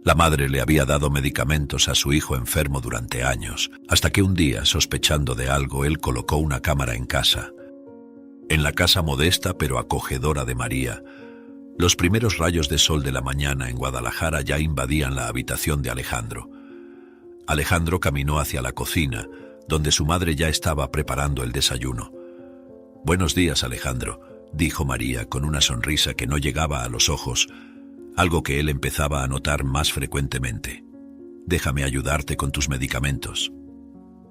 La madre le había dado medicamentos a su hijo enfermo durante años, hasta que un día, sospechando de algo, él colocó una cámara en casa. En la casa modesta pero acogedora de María, los primeros rayos de sol de la mañana en Guadalajara ya invadían la habitación de Alejandro. Alejandro caminó hacia la cocina, donde su madre ya estaba preparando el desayuno. «Buenos días, Alejandro», dijo María con una sonrisa que no llegaba a los ojos, algo que él empezaba a notar más frecuentemente. «Déjame ayudarte con tus medicamentos».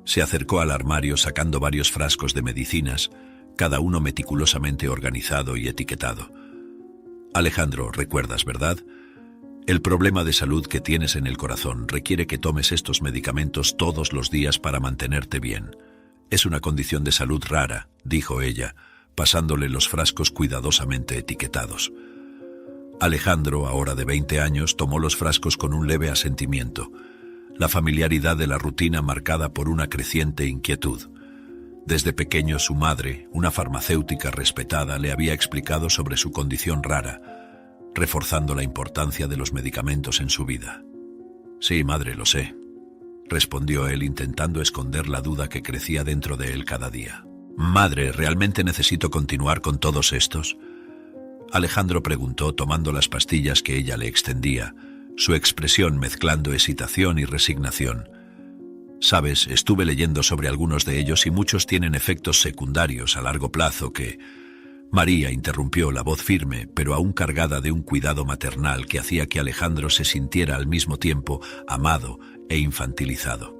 Se acercó al armario sacando varios frascos de medicinas, cada uno meticulosamente organizado y etiquetado. «Alejandro, recuerdas, ¿verdad? El problema de salud que tienes en el corazón requiere que tomes estos medicamentos todos los días para mantenerte bien. Es una condición de salud rara», dijo ella, pasándole los frascos cuidadosamente etiquetados. Alejandro, ahora de 20 años, tomó los frascos con un leve asentimiento, la familiaridad de la rutina marcada por una creciente inquietud. Desde pequeño su madre, una farmacéutica respetada, le había explicado sobre su condición rara, reforzando la importancia de los medicamentos en su vida. «Sí, madre, lo sé», respondió él intentando esconder la duda que crecía dentro de él cada día. «Madre, ¿realmente necesito continuar con todos estos?», Alejandro preguntó tomando las pastillas que ella le extendía, su expresión mezclando excitación y resignación. «Sabes, estuve leyendo sobre algunos de ellos y muchos tienen efectos secundarios a largo plazo que...» María interrumpió, la voz firme, pero aún cargada de un cuidado maternal que hacía que Alejandro se sintiera al mismo tiempo amado e infantilizado.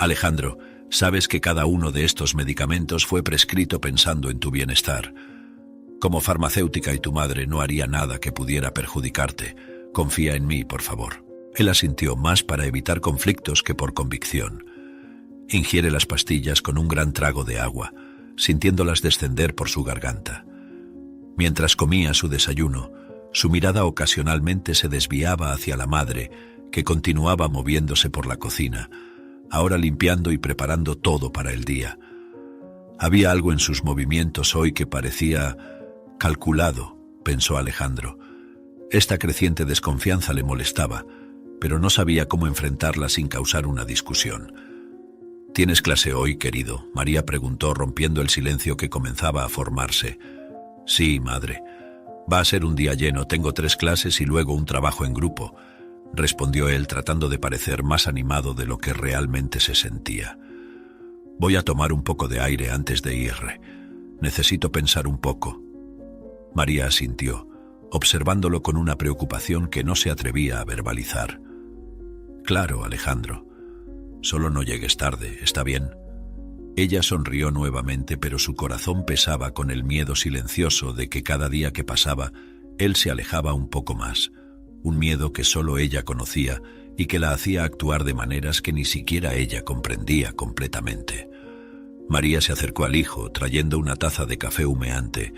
«Alejandro, sabes que cada uno de estos medicamentos fue prescrito pensando en tu bienestar. Como farmacéutica y tu madre no haría nada que pudiera perjudicarte. Confía en mí, por favor». Él asintió más para evitar conflictos que por convicción. Ingiere las pastillas con un gran trago de agua, sintiéndolas descender por su garganta. Mientras comía su desayuno, su mirada ocasionalmente se desviaba hacia la madre, que continuaba moviéndose por la cocina, ahora limpiando y preparando todo para el día. Había algo en sus movimientos hoy que parecía calculado, pensó Alejandro. Esta creciente desconfianza le molestaba, pero no sabía cómo enfrentarla sin causar una discusión. «¿Tienes clase hoy, querido?», María preguntó, rompiendo el silencio que comenzaba a formarse. «Sí, madre. Va a ser un día lleno, tengo 3 clases y luego un trabajo en grupo», respondió él tratando de parecer más animado de lo que realmente se sentía. «Voy a tomar un poco de aire antes de ir. Necesito pensar un poco». María asintió, observándolo con una preocupación que no se atrevía a verbalizar. «Claro, Alejandro. Solo no llegues tarde, ¿está bien?». Ella sonrió nuevamente, pero su corazón pesaba con el miedo silencioso de que cada día que pasaba, él se alejaba un poco más, un miedo que solo ella conocía y que la hacía actuar de maneras que ni siquiera ella comprendía completamente. María se acercó al hijo, trayendo una taza de café humeante,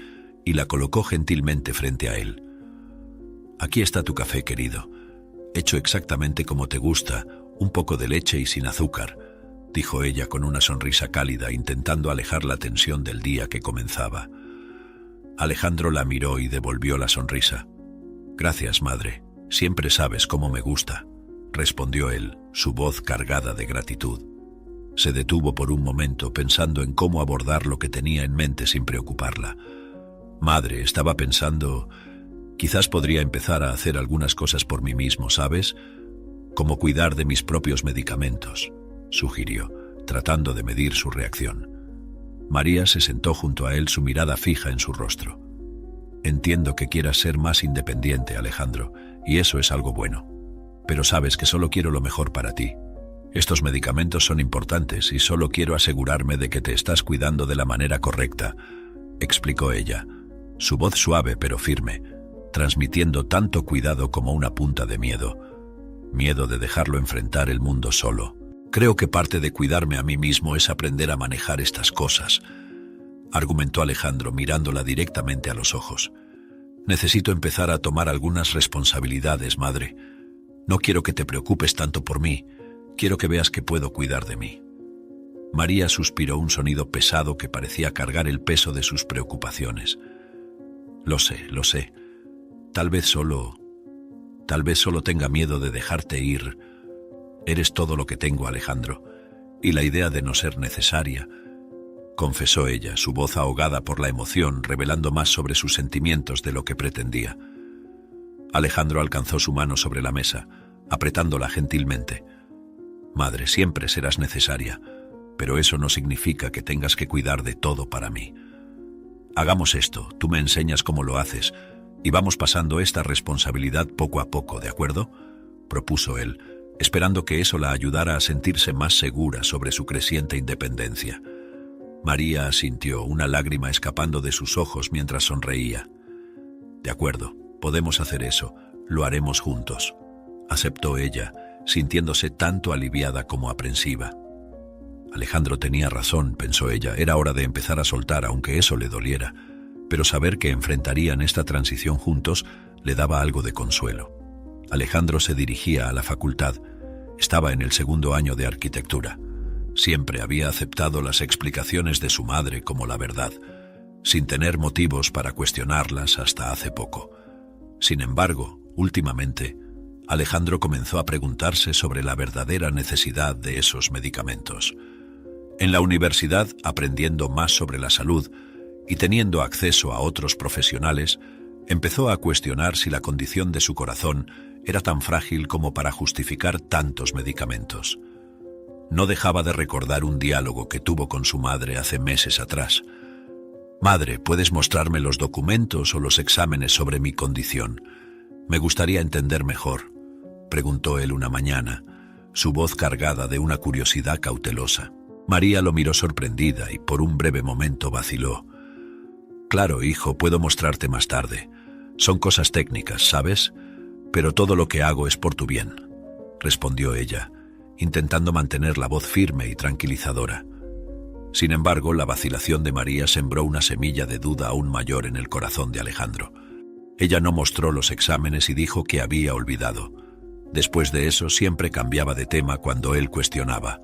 y la colocó gentilmente frente a él. «Aquí está tu café, querido. Hecho exactamente como te gusta, un poco de leche y sin azúcar», dijo ella con una sonrisa cálida, intentando alejar la tensión del día que comenzaba. Alejandro la miró y devolvió la sonrisa. «Gracias, madre. Siempre sabes cómo me gusta», respondió él, su voz cargada de gratitud. Se detuvo por un momento pensando en cómo abordar lo que tenía en mente sin preocuparla. «Madre, estaba pensando... quizás podría empezar a hacer algunas cosas por mí mismo, ¿sabes? Como cuidar de mis propios medicamentos», sugirió, tratando de medir su reacción. María se sentó junto a él, su mirada fija en su rostro. «Entiendo que quieras ser más independiente, Alejandro, y eso es algo bueno. Pero sabes que solo quiero lo mejor para ti. Estos medicamentos son importantes y solo quiero asegurarme de que te estás cuidando de la manera correcta», explicó ella, su voz suave pero firme, transmitiendo tanto cuidado como una punta de miedo. Miedo de dejarlo enfrentar el mundo solo. «Creo que parte de cuidarme a mí mismo es aprender a manejar estas cosas», argumentó Alejandro mirándola directamente a los ojos. «Necesito empezar a tomar algunas responsabilidades, madre. No quiero que te preocupes tanto por mí, quiero que veas que puedo cuidar de mí». María suspiró, un sonido pesado que parecía cargar el peso de sus preocupaciones. Lo sé. Tal vez solo... Tal vez solo tenga miedo de dejarte ir. Eres todo lo que tengo, Alejandro, y la idea de no ser necesaria, confesó ella, su voz ahogada por la emoción, revelando más sobre sus sentimientos de lo que pretendía. Alejandro alcanzó su mano sobre la mesa, apretándola gentilmente. Madre, siempre serás necesaria, pero eso no significa que tengas que cuidar de todo para mí. Hagamos esto, tú me enseñas cómo lo haces, y vamos pasando esta responsabilidad poco a poco, ¿de acuerdo?, propuso él, esperando que eso la ayudara a sentirse más segura sobre su creciente independencia. María asintió, una lágrima escapando de sus ojos mientras sonreía. De acuerdo, podemos hacer eso, lo haremos juntos, aceptó ella, sintiéndose tanto aliviada como aprensiva. Alejandro tenía razón, pensó ella, era hora de empezar a soltar aunque eso le doliera, pero saber que enfrentarían esta transición juntos le daba algo de consuelo. Alejandro se dirigía a la facultad, estaba en el segundo año de arquitectura. Siempre había aceptado las explicaciones de su madre como la verdad, sin tener motivos para cuestionarlas hasta hace poco. Sin embargo, últimamente, Alejandro comenzó a preguntarse sobre la verdadera necesidad de esos medicamentos. En la universidad, aprendiendo más sobre la salud y teniendo acceso a otros profesionales, empezó a cuestionar si la condición de su corazón era tan frágil como para justificar tantos medicamentos. No dejaba de recordar un diálogo que tuvo con su madre hace meses atrás. «Madre, ¿puedes mostrarme los documentos o los exámenes sobre mi condición? Me gustaría entender mejor», preguntó él una mañana, su voz cargada de una curiosidad cautelosa. María lo miró sorprendida y por un breve momento vaciló. «Claro, hijo, puedo mostrarte más tarde. Son cosas técnicas, ¿sabes? Pero todo lo que hago es por tu bien», respondió ella, intentando mantener la voz firme y tranquilizadora. Sin embargo, la vacilación de María sembró una semilla de duda aún mayor en el corazón de Alejandro. Ella no mostró los exámenes y dijo que había olvidado. Después de eso, siempre cambiaba de tema cuando él cuestionaba.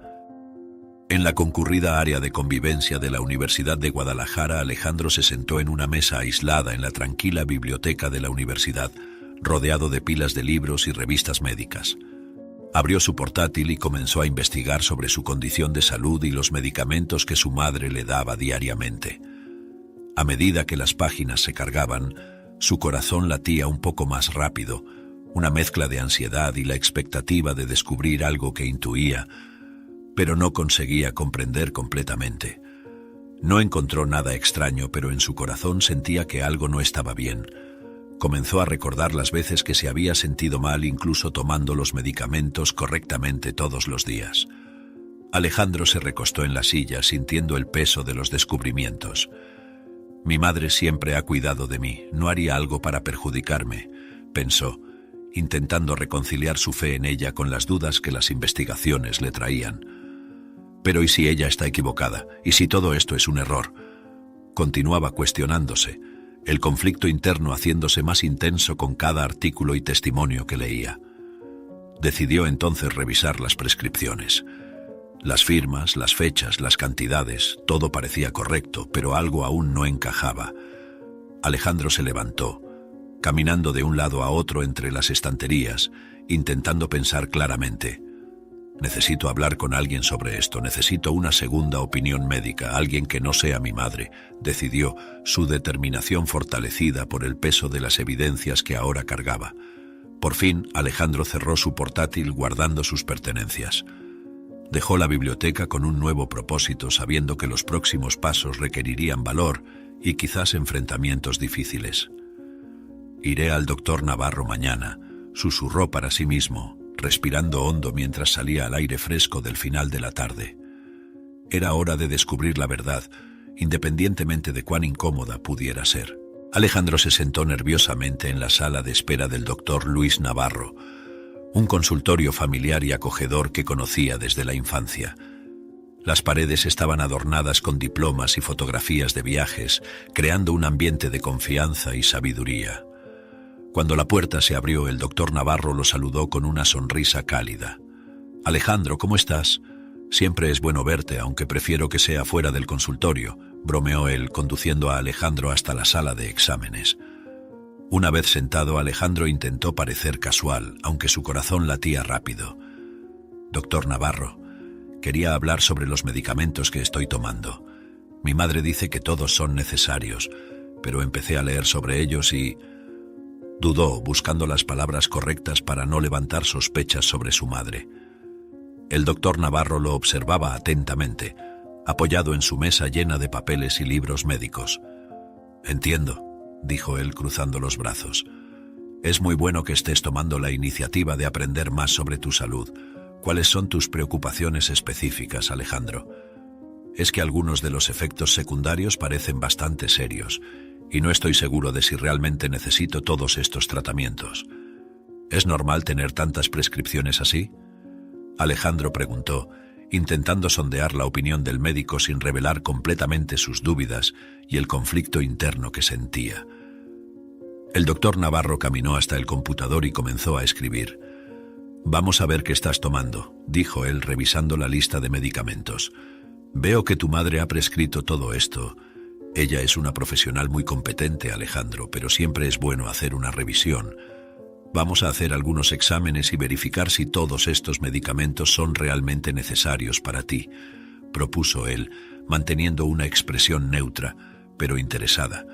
En la concurrida área de convivencia de la Universidad de Guadalajara, Alejandro se sentó en una mesa aislada en la tranquila biblioteca de la universidad, rodeado de pilas de libros y revistas médicas. Abrió su portátil y comenzó a investigar sobre su condición de salud y los medicamentos que su madre le daba diariamente. A medida que las páginas se cargaban, su corazón latía un poco más rápido, una mezcla de ansiedad y la expectativa de descubrir algo que intuía, pero no conseguía comprender completamente. No encontró nada extraño, pero en su corazón sentía que algo no estaba bien. Comenzó a recordar las veces que se había sentido mal incluso tomando los medicamentos correctamente todos los días. Alejandro se recostó en la silla sintiendo el peso de los descubrimientos. «Mi madre siempre ha cuidado de mí, no haría algo para perjudicarme», pensó, intentando reconciliar su fe en ella con las dudas que las investigaciones le traían. «Pero ¿y si ella está equivocada? ¿Y si todo esto es un error?», continuaba cuestionándose, el conflicto interno haciéndose más intenso con cada artículo y testimonio que leía. Decidió entonces revisar las prescripciones. Las firmas, las fechas, las cantidades, todo parecía correcto, pero algo aún no encajaba. Alejandro se levantó, caminando de un lado a otro entre las estanterías, intentando pensar claramente. «Necesito hablar con alguien sobre esto, necesito una segunda opinión médica, alguien que no sea mi madre», decidió, su determinación fortalecida por el peso de las evidencias que ahora cargaba. Por fin, Alejandro cerró su portátil guardando sus pertenencias. Dejó la biblioteca con un nuevo propósito, sabiendo que los próximos pasos requerirían valor y quizás enfrentamientos difíciles. «Iré al doctor Navarro mañana», susurró para sí mismo, respirando hondo mientras salía al aire fresco del final de la tarde. Era hora de descubrir la verdad, independientemente de cuán incómoda pudiera ser. Alejandro se sentó nerviosamente en la sala de espera del doctor Luis Navarro, un consultorio familiar y acogedor que conocía desde la infancia. Las paredes estaban adornadas con diplomas y fotografías de viajes, creando un ambiente de confianza y sabiduría. Cuando la puerta se abrió, el doctor Navarro lo saludó con una sonrisa cálida. «Alejandro, ¿cómo estás? Siempre es bueno verte, aunque prefiero que sea fuera del consultorio», bromeó él, conduciendo a Alejandro hasta la sala de exámenes. Una vez sentado, Alejandro intentó parecer casual, aunque su corazón latía rápido. «Doctor Navarro, quería hablar sobre los medicamentos que estoy tomando. Mi madre dice que todos son necesarios, pero empecé a leer sobre ellos y...» Dudó, buscando las palabras correctas para no levantar sospechas sobre su madre. El doctor Navarro lo observaba atentamente, apoyado en su mesa llena de papeles y libros médicos. «Entiendo», dijo él cruzando los brazos. «Es muy bueno que estés tomando la iniciativa de aprender más sobre tu salud. ¿Cuáles son tus preocupaciones específicas, Alejandro?» «Es que algunos de los efectos secundarios parecen bastante serios, y no estoy seguro de si realmente necesito todos estos tratamientos. ¿Es normal tener tantas prescripciones así?», Alejandro preguntó, intentando sondear la opinión del médico sin revelar completamente sus dudas y el conflicto interno que sentía. El doctor Navarro caminó hasta el computador y comenzó a escribir. «Vamos a ver qué estás tomando», dijo él revisando la lista de medicamentos. «Veo que tu madre ha prescrito todo esto. Ella es una profesional muy competente, Alejandro, pero siempre es bueno hacer una revisión. Vamos a hacer algunos exámenes y verificar si todos estos medicamentos son realmente necesarios para ti», propuso él, manteniendo una expresión neutra, pero interesada.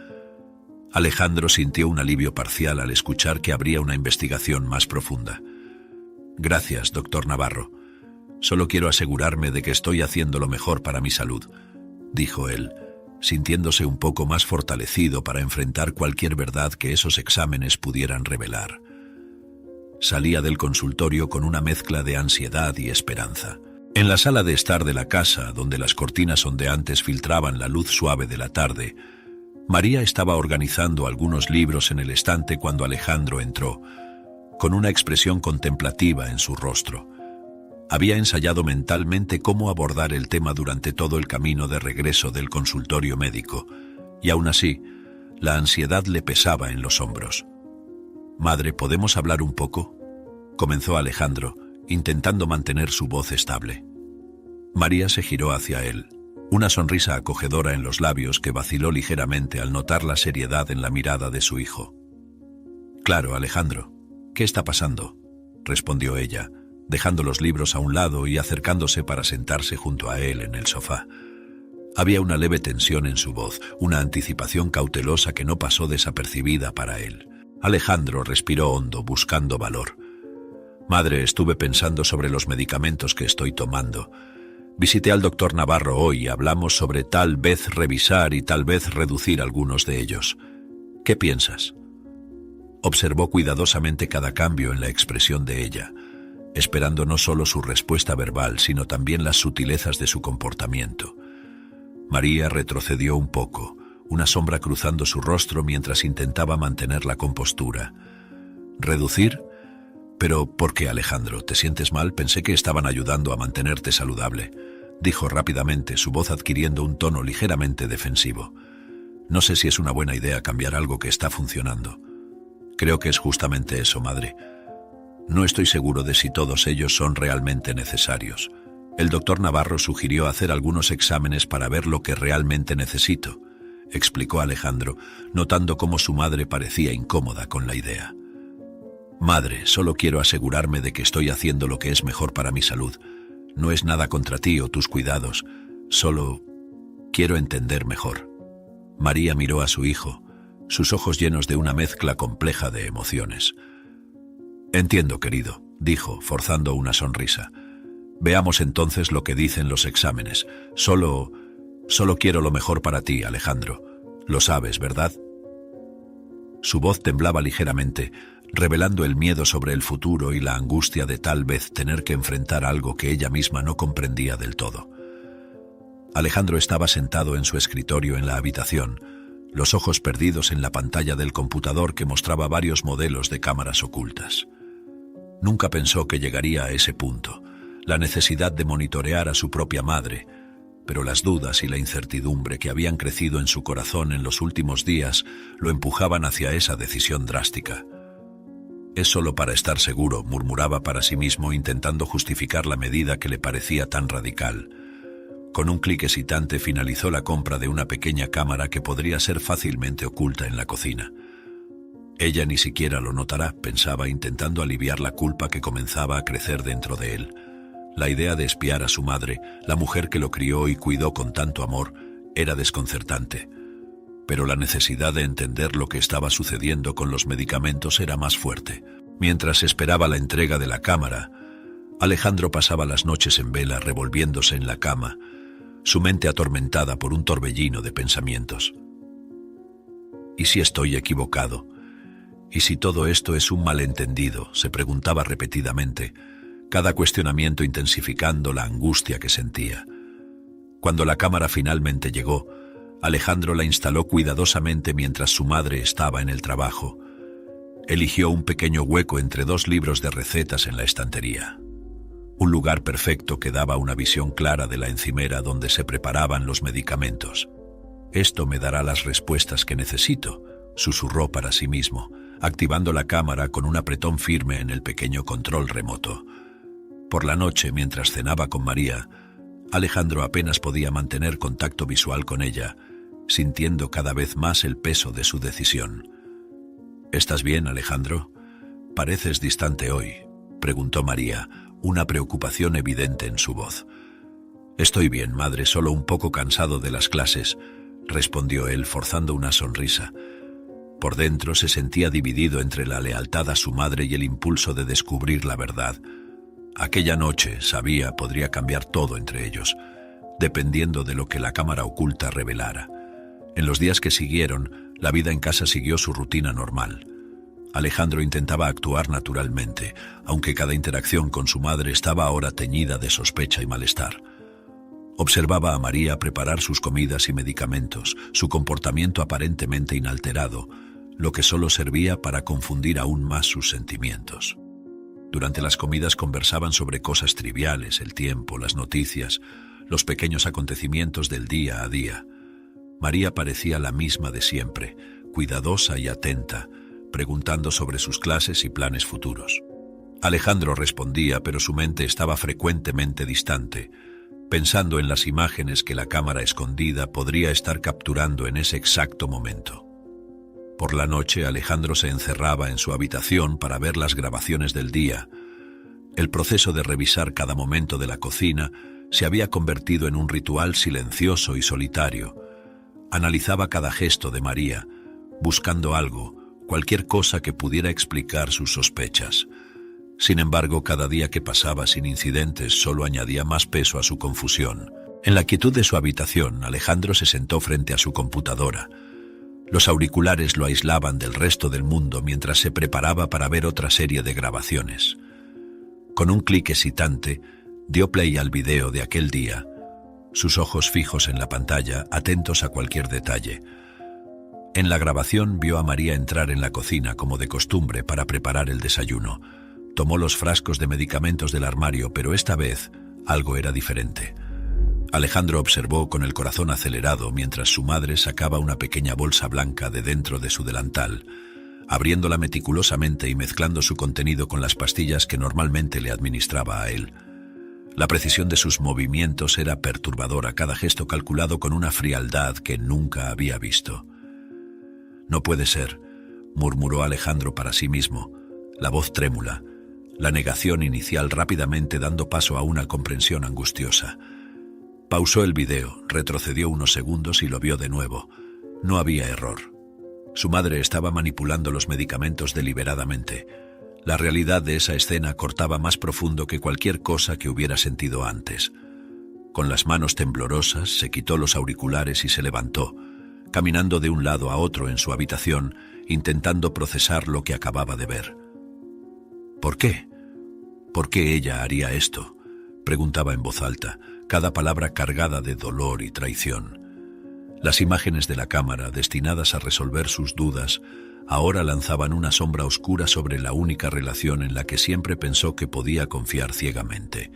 Alejandro sintió un alivio parcial al escuchar que habría una investigación más profunda. «Gracias, doctor Navarro. Solo quiero asegurarme de que estoy haciendo lo mejor para mi salud», dijo él, sintiéndose un poco más fortalecido para enfrentar cualquier verdad que esos exámenes pudieran revelar. Salía del consultorio con una mezcla de ansiedad y esperanza. En la sala de estar de la casa, donde las cortinas ondeantes filtraban la luz suave de la tarde, María estaba organizando algunos libros en el estante cuando Alejandro entró, con una expresión contemplativa en su rostro. Había ensayado mentalmente cómo abordar el tema durante todo el camino de regreso del consultorio médico, y aún así, la ansiedad le pesaba en los hombros. «Madre, ¿podemos hablar un poco?», comenzó Alejandro, intentando mantener su voz estable. María se giró hacia él, una sonrisa acogedora en los labios que vaciló ligeramente al notar la seriedad en la mirada de su hijo. «Claro, Alejandro, ¿qué está pasando?», respondió ella, dejando los libros a un lado y acercándose para sentarse junto a él en el sofá. Había una leve tensión en su voz, una anticipación cautelosa que no pasó desapercibida para él. Alejandro respiró hondo, buscando valor. «Madre, estuve pensando sobre los medicamentos que estoy tomando. Visité al doctor Navarro hoy y hablamos sobre tal vez revisar y tal vez reducir algunos de ellos. ¿Qué piensas?». Observó cuidadosamente cada cambio en la expresión de ella, esperando no solo su respuesta verbal, sino también las sutilezas de su comportamiento. María retrocedió un poco, una sombra cruzando su rostro mientras intentaba mantener la compostura. «¿Reducir? Pero, ¿por qué, Alejandro? ¿Te sientes mal? Pensé que estaban ayudando a mantenerte saludable», dijo rápidamente, su voz adquiriendo un tono ligeramente defensivo. «No sé si es una buena idea cambiar algo que está funcionando». «Creo que es justamente eso, madre. No estoy seguro de si todos ellos son realmente necesarios. El doctor Navarro sugirió hacer algunos exámenes para ver lo que realmente necesito», explicó Alejandro, notando cómo su madre parecía incómoda con la idea. «Madre, solo quiero asegurarme de que estoy haciendo lo que es mejor para mi salud. No es nada contra ti o tus cuidados, solo quiero entender mejor». María miró a su hijo, sus ojos llenos de una mezcla compleja de emociones. «Entiendo, querido», dijo, forzando una sonrisa. «Veamos entonces lo que dicen los exámenes. Solo quiero lo mejor para ti, Alejandro. Lo sabes, ¿verdad?». Su voz temblaba ligeramente, revelando el miedo sobre el futuro y la angustia de tal vez tener que enfrentar algo que ella misma no comprendía del todo. Alejandro estaba sentado en su escritorio en la habitación, los ojos perdidos en la pantalla del computador que mostraba varios modelos de cámaras ocultas. Nunca pensó que llegaría a ese punto, la necesidad de monitorear a su propia madre, pero las dudas y la incertidumbre que habían crecido en su corazón en los últimos días lo empujaban hacia esa decisión drástica. «Es solo para estar seguro», murmuraba para sí mismo, intentando justificar la medida que le parecía tan radical. Con un clic excitante finalizó la compra de una pequeña cámara que podría ser fácilmente oculta en la cocina. Ella ni siquiera lo notará, pensaba, intentando aliviar la culpa que comenzaba a crecer dentro de él. La idea de espiar a su madre, la mujer que lo crió y cuidó con tanto amor, era desconcertante. Pero la necesidad de entender lo que estaba sucediendo con los medicamentos era más fuerte. Mientras esperaba la entrega de la cámara, Alejandro pasaba las noches en vela revolviéndose en la cama, su mente atormentada por un torbellino de pensamientos. ¿Y si estoy equivocado? ¿Y si todo esto es un malentendido?, se preguntaba repetidamente, cada cuestionamiento intensificando la angustia que sentía. Cuando la cámara finalmente llegó, Alejandro la instaló cuidadosamente mientras su madre estaba en el trabajo. Eligió un pequeño hueco entre 2 libros de recetas en la estantería. Un lugar perfecto que daba una visión clara de la encimera donde se preparaban los medicamentos. «Esto me dará las respuestas que necesito», susurró para sí mismo, activando la cámara con un apretón firme en el pequeño control remoto. Por la noche, mientras cenaba con María, Alejandro apenas podía mantener contacto visual con ella, sintiendo cada vez más el peso de su decisión. «¿Estás bien, Alejandro? Pareces distante hoy», preguntó María, una preocupación evidente en su voz. «Estoy bien, madre, solo un poco cansado de las clases», respondió él forzando una sonrisa. Por dentro se sentía dividido entre la lealtad a su madre y el impulso de descubrir la verdad. Aquella noche, sabía, podría cambiar todo entre ellos, dependiendo de lo que la cámara oculta revelara. En los días que siguieron, la vida en casa siguió su rutina normal. Alejandro intentaba actuar naturalmente, aunque cada interacción con su madre estaba ahora teñida de sospecha y malestar. Observaba a María preparar sus comidas y medicamentos, su comportamiento aparentemente inalterado, lo que solo servía para confundir aún más sus sentimientos. Durante las comidas conversaban sobre cosas triviales, el tiempo, las noticias, los pequeños acontecimientos del día a día. María parecía la misma de siempre, cuidadosa y atenta, preguntando sobre sus clases y planes futuros. Alejandro respondía, pero su mente estaba frecuentemente distante, pensando en las imágenes que la cámara escondida podría estar capturando en ese exacto momento. Por la noche, Alejandro se encerraba en su habitación para ver las grabaciones del día. El proceso de revisar cada momento de la cocina se había convertido en un ritual silencioso y solitario. Analizaba cada gesto de María, buscando algo, cualquier cosa que pudiera explicar sus sospechas. Sin embargo, cada día que pasaba sin incidentes solo añadía más peso a su confusión. En la quietud de su habitación, Alejandro se sentó frente a su computadora. Los auriculares lo aislaban del resto del mundo mientras se preparaba para ver otra serie de grabaciones. Con un clic excitante, dio play al video de aquel día, sus ojos fijos en la pantalla, atentos a cualquier detalle. En la grabación vio a María entrar en la cocina como de costumbre para preparar el desayuno. Tomó los frascos de medicamentos del armario, pero esta vez algo era diferente. Alejandro observó con el corazón acelerado mientras su madre sacaba una pequeña bolsa blanca de dentro de su delantal, abriéndola meticulosamente y mezclando su contenido con las pastillas que normalmente le administraba a él. La precisión de sus movimientos era perturbadora, cada gesto calculado con una frialdad que nunca había visto. «No puede ser», murmuró Alejandro para sí mismo, la voz trémula, la negación inicial rápidamente dando paso a una comprensión angustiosa. Pausó el video, retrocedió unos segundos y lo vio de nuevo. No había error. Su madre estaba manipulando los medicamentos deliberadamente. La realidad de esa escena cortaba más profundo que cualquier cosa que hubiera sentido antes. Con las manos temblorosas, se quitó los auriculares y se levantó, caminando de un lado a otro en su habitación, intentando procesar lo que acababa de ver. ¿Por qué? ¿Por qué ella haría esto?, preguntaba en voz alta, cada palabra cargada de dolor y traición. Las imágenes de la cámara, destinadas a resolver sus dudas, ahora lanzaban una sombra oscura sobre la única relación en la que siempre pensó que podía confiar ciegamente.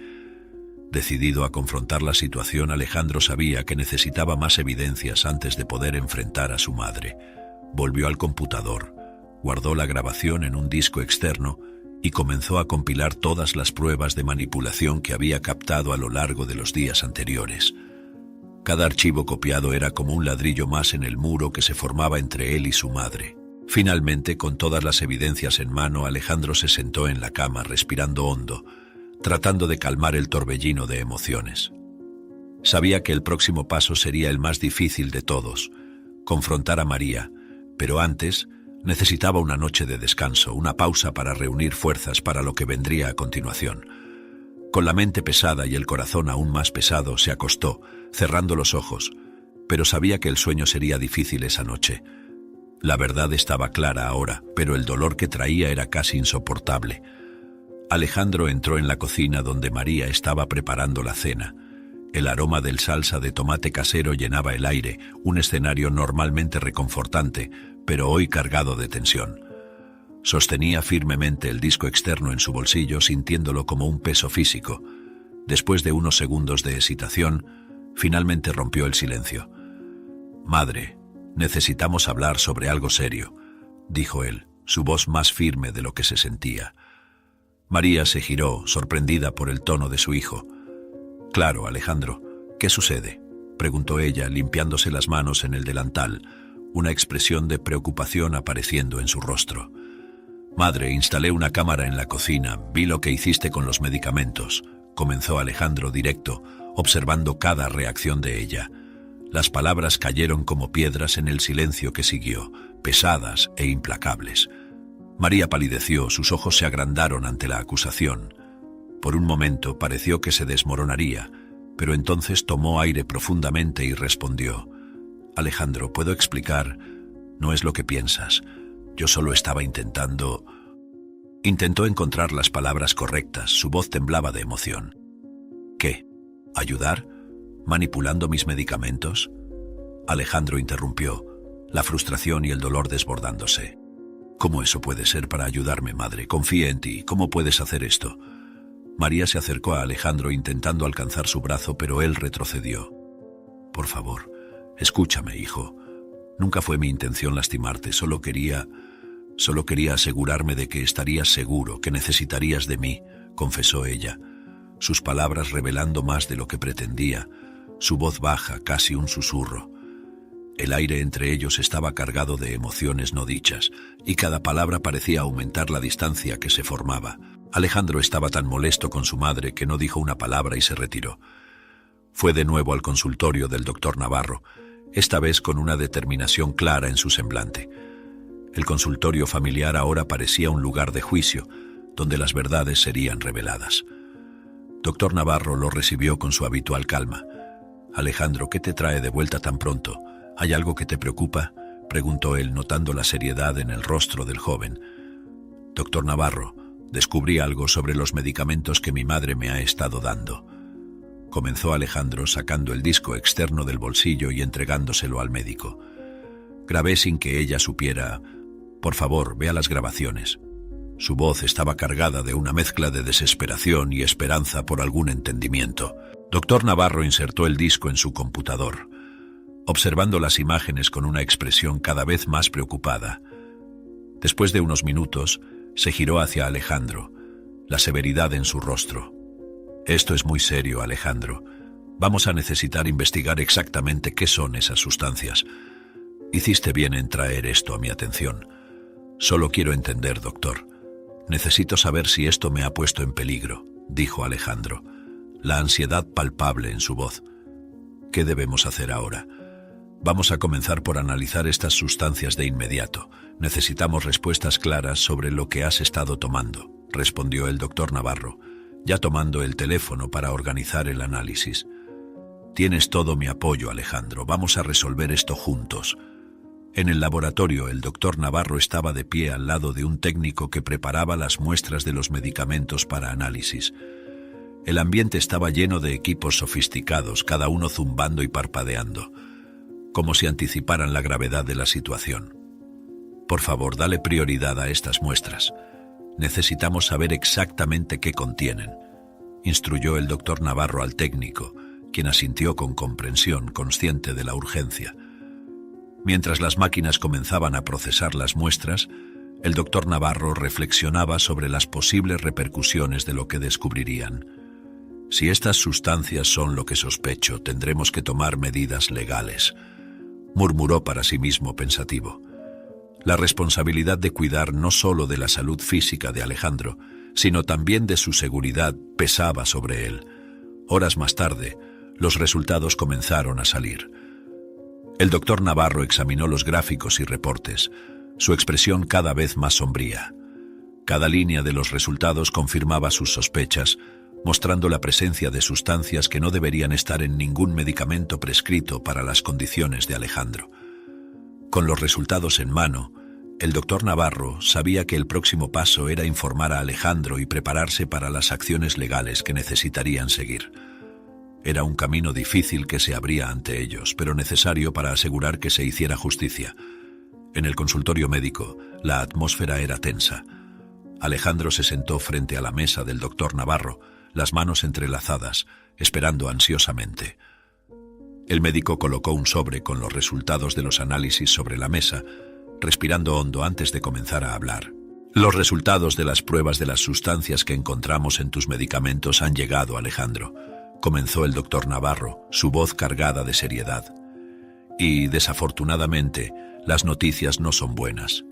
Decidido a confrontar la situación, Alejandro sabía que necesitaba más evidencias antes de poder enfrentar a su madre. Volvió al computador, guardó la grabación en un disco externo y comenzó a compilar todas las pruebas de manipulación que había captado a lo largo de los días anteriores. Cada archivo copiado era como un ladrillo más en el muro que se formaba entre él y su madre. Finalmente, con todas las evidencias en mano, Alejandro se sentó en la cama respirando hondo, tratando de calmar el torbellino de emociones. Sabía que el próximo paso sería el más difícil de todos, confrontar a María, pero antes necesitaba una noche de descanso, una pausa para reunir fuerzas para lo que vendría a continuación. Con la mente pesada y el corazón aún más pesado, se acostó, cerrando los ojos, pero sabía que el sueño sería difícil esa noche. La verdad estaba clara ahora, pero el dolor que traía era casi insoportable. Alejandro entró en la cocina donde María estaba preparando la cena. El aroma del salsa de tomate casero llenaba el aire, un escenario normalmente reconfortante, pero hoy cargado de tensión. Sostenía firmemente el disco externo en su bolsillo, sintiéndolo como un peso físico. Después de unos segundos de hesitación, finalmente rompió el silencio. «Madre, necesitamos hablar sobre algo serio», dijo él, su voz más firme de lo que se sentía. María se giró, sorprendida por el tono de su hijo. «Claro, Alejandro, ¿qué sucede?», preguntó ella, limpiándose las manos en el delantal, una expresión de preocupación apareciendo en su rostro. «Madre, instalé una cámara en la cocina, vi lo que hiciste con los medicamentos», comenzó Alejandro directo, observando cada reacción de ella. Las palabras cayeron como piedras en el silencio que siguió, pesadas e implacables. María palideció, sus ojos se agrandaron ante la acusación. Por un momento pareció que se desmoronaría, pero entonces tomó aire profundamente y respondió: «Alejandro, ¿puedo explicar? No es lo que piensas. Yo solo estaba intentando...». Intentó encontrar las palabras correctas, su voz temblaba de emoción. «¿Qué? ¿Ayudar? ¿Manipulando mis medicamentos?». Alejandro interrumpió, la frustración y el dolor desbordándose. «¿Cómo eso puede ser para ayudarme, madre? Confíe en ti. ¿Cómo puedes hacer esto?». María se acercó a Alejandro intentando alcanzar su brazo, pero él retrocedió. «Por favor, escúchame, hijo. Nunca fue mi intención lastimarte, solo quería asegurarme de que estarías seguro, que necesitarías de mí», confesó ella, sus palabras revelando más de lo que pretendía, su voz baja, casi un susurro. El aire entre ellos estaba cargado de emociones no dichas, y cada palabra parecía aumentar la distancia que se formaba. Alejandro estaba tan molesto con su madre que no dijo una palabra y se retiró. Fue de nuevo al consultorio del doctor Navarro, esta vez con una determinación clara en su semblante. El consultorio familiar ahora parecía un lugar de juicio, donde las verdades serían reveladas. Doctor Navarro lo recibió con su habitual calma. «Alejandro, ¿qué te trae de vuelta tan pronto? ¿Hay algo que te preocupa?», preguntó él, notando la seriedad en el rostro del joven. «Doctor Navarro, descubrí algo sobre los medicamentos que mi madre me ha estado dando», comenzó Alejandro, sacando el disco externo del bolsillo y entregándoselo al médico. «Grabé sin que ella supiera. Por favor, vea las grabaciones». Su voz estaba cargada de una mezcla de desesperación y esperanza por algún entendimiento. Doctor Navarro insertó el disco en su computador, observando las imágenes con una expresión cada vez más preocupada. Después de unos minutos, se giró hacia Alejandro, la severidad en su rostro. «Esto es muy serio, Alejandro. Vamos a necesitar investigar exactamente qué son esas sustancias. Hiciste bien en traer esto a mi atención. Solo quiero entender, doctor. Necesito saber si esto me ha puesto en peligro», dijo Alejandro, la ansiedad palpable en su voz. «¿Qué debemos hacer ahora? Vamos a comenzar por analizar estas sustancias de inmediato. Necesitamos respuestas claras sobre lo que has estado tomando», respondió el doctor Navarro, ya tomando el teléfono para organizar el análisis. «Tienes todo mi apoyo, Alejandro. Vamos a resolver esto juntos». En el laboratorio, el doctor Navarro estaba de pie al lado de un técnico que preparaba las muestras de los medicamentos para análisis. El ambiente estaba lleno de equipos sofisticados, cada uno zumbando y parpadeando, como si anticiparan la gravedad de la situación. «Por favor, dale prioridad a estas muestras. Necesitamos saber exactamente qué contienen», instruyó el doctor Navarro al técnico, quien asintió con comprensión, consciente de la urgencia. Mientras las máquinas comenzaban a procesar las muestras, el doctor Navarro reflexionaba sobre las posibles repercusiones de lo que descubrirían. «Si estas sustancias son lo que sospecho, tendremos que tomar medidas legales», murmuró para sí mismo pensativo. La responsabilidad de cuidar no solo de la salud física de Alejandro, sino también de su seguridad pesaba sobre él. Horas más tarde, los resultados comenzaron a salir. El doctor Navarro examinó los gráficos y reportes, su expresión cada vez más sombría. Cada línea de los resultados confirmaba sus sospechas, mostrando la presencia de sustancias que no deberían estar en ningún medicamento prescrito para las condiciones de Alejandro. Con los resultados en mano, el doctor Navarro sabía que el próximo paso era informar a Alejandro y prepararse para las acciones legales que necesitarían seguir. Era un camino difícil que se abría ante ellos, pero necesario para asegurar que se hiciera justicia. En el consultorio médico, la atmósfera era tensa. Alejandro se sentó frente a la mesa del doctor Navarro, las manos entrelazadas, esperando ansiosamente. El médico colocó un sobre con los resultados de los análisis sobre la mesa, respirando hondo antes de comenzar a hablar. Los resultados de las pruebas de las sustancias que encontramos en tus medicamentos han llegado, Alejandro, comenzó el doctor Navarro, su voz cargada de seriedad. Y, desafortunadamente, las noticias no son buenas.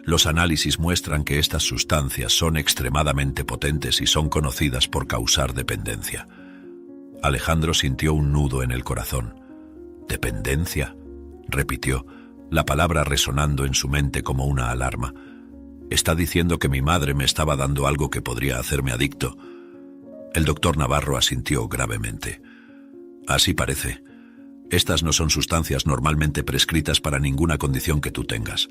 Los análisis muestran que estas sustancias son extremadamente potentes y son conocidas por causar dependencia. Alejandro sintió un nudo en el corazón. «¿Dependencia?», repitió, la palabra resonando en su mente como una alarma. «Está diciendo que mi madre me estaba dando algo que podría hacerme adicto». El doctor Navarro asintió gravemente. «Así parece. Estas no son sustancias normalmente prescritas para ninguna condición que tú tengas.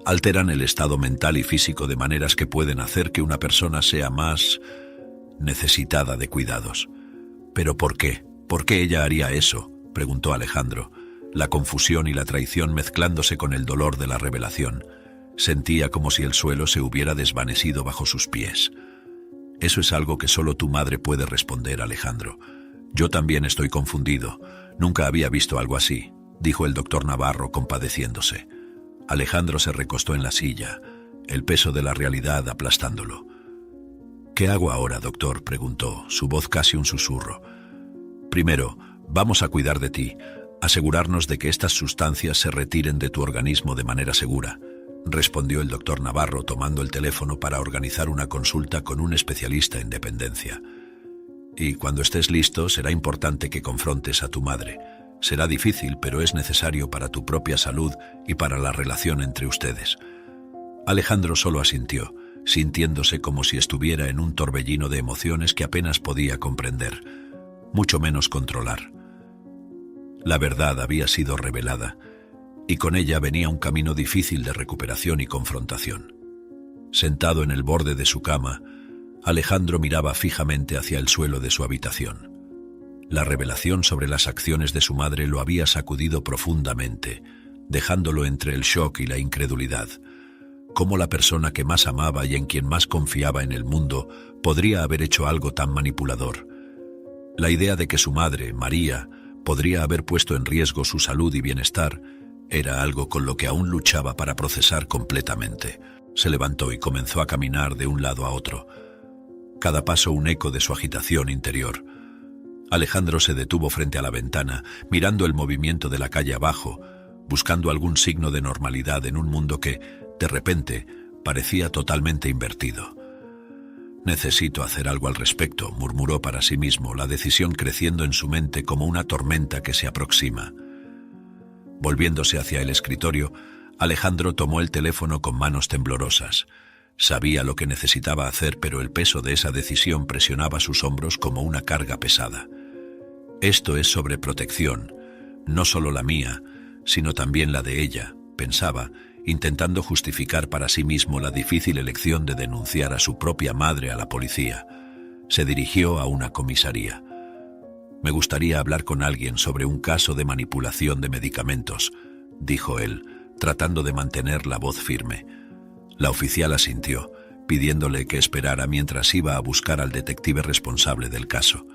Alteran el estado mental y físico de maneras que pueden hacer que una persona sea más necesitada de cuidados». «¿Pero por qué? ¿Por qué ella haría eso?», preguntó Alejandro, la confusión y la traición mezclándose con el dolor de la revelación. Sentía como si el suelo se hubiera desvanecido bajo sus pies. «Eso es algo que solo tu madre puede responder, Alejandro. Yo también estoy confundido. Nunca había visto algo así», dijo el doctor Navarro compadeciéndose. Alejandro se recostó en la silla, el peso de la realidad aplastándolo. «¿Qué hago ahora, doctor?», preguntó, su voz casi un susurro. «Primero, vamos a cuidar de ti, asegurarnos de que estas sustancias se retiren de tu organismo de manera segura», respondió el doctor Navarro tomando el teléfono para organizar una consulta con un especialista en dependencia. «Y cuando estés listo, será importante que confrontes a tu madre. Será difícil, pero es necesario para tu propia salud y para la relación entre ustedes». Alejandro solo asintió, sintiéndose como si estuviera en un torbellino de emociones que apenas podía comprender, mucho menos controlar. La verdad había sido revelada, y con ella venía un camino difícil de recuperación y confrontación. Sentado en el borde de su cama, Alejandro miraba fijamente hacia el suelo de su habitación. La revelación sobre las acciones de su madre lo había sacudido profundamente, dejándolo entre el shock y la incredulidad. ¿Cómo la persona que más amaba y en quien más confiaba en el mundo podría haber hecho algo tan manipulador? La idea de que su madre, María, podría haber puesto en riesgo su salud y bienestar era algo con lo que aún luchaba para procesar completamente. Se levantó y comenzó a caminar de un lado a otro, cada paso un eco de su agitación interior. Alejandro se detuvo frente a la ventana, mirando el movimiento de la calle abajo, buscando algún signo de normalidad en un mundo que, de repente, parecía totalmente invertido. «Necesito hacer algo al respecto», murmuró para sí mismo, la decisión creciendo en su mente como una tormenta que se aproxima. Volviéndose hacia el escritorio, Alejandro tomó el teléfono con manos temblorosas. Sabía lo que necesitaba hacer, pero el peso de esa decisión presionaba sus hombros como una carga pesada. «Esto es sobreprotección, no solo la mía, sino también la de ella», pensaba, intentando justificar para sí mismo la difícil elección de denunciar a su propia madre a la policía. Se dirigió a una comisaría. «Me gustaría hablar con alguien sobre un caso de manipulación de medicamentos», dijo él, tratando de mantener la voz firme. La oficial asintió, pidiéndole que esperara mientras iba a buscar al detective responsable del caso.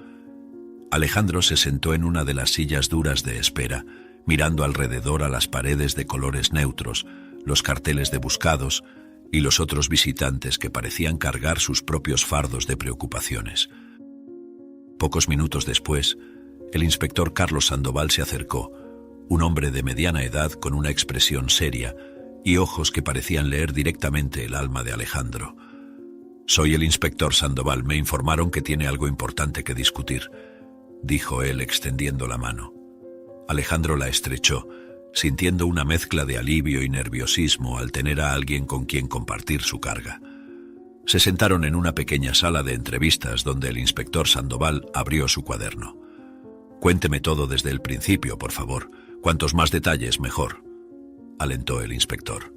Alejandro se sentó en una de las sillas duras de espera, mirando alrededor a las paredes de colores neutros, los carteles de buscados y los otros visitantes que parecían cargar sus propios fardos de preocupaciones. Pocos minutos después, el inspector Carlos Sandoval se acercó, un hombre de mediana edad con una expresión seria, y ojos que parecían leer directamente el alma de Alejandro. «Soy el inspector Sandoval. Me informaron que tiene algo importante que discutir», dijo él extendiendo la mano. Alejandro la estrechó, sintiendo una mezcla de alivio y nerviosismo al tener a alguien con quien compartir su carga. Se sentaron en una pequeña sala de entrevistas donde el inspector Sandoval abrió su cuaderno. «Cuénteme todo desde el principio, por favor. Cuantos más detalles, mejor», alentó el inspector.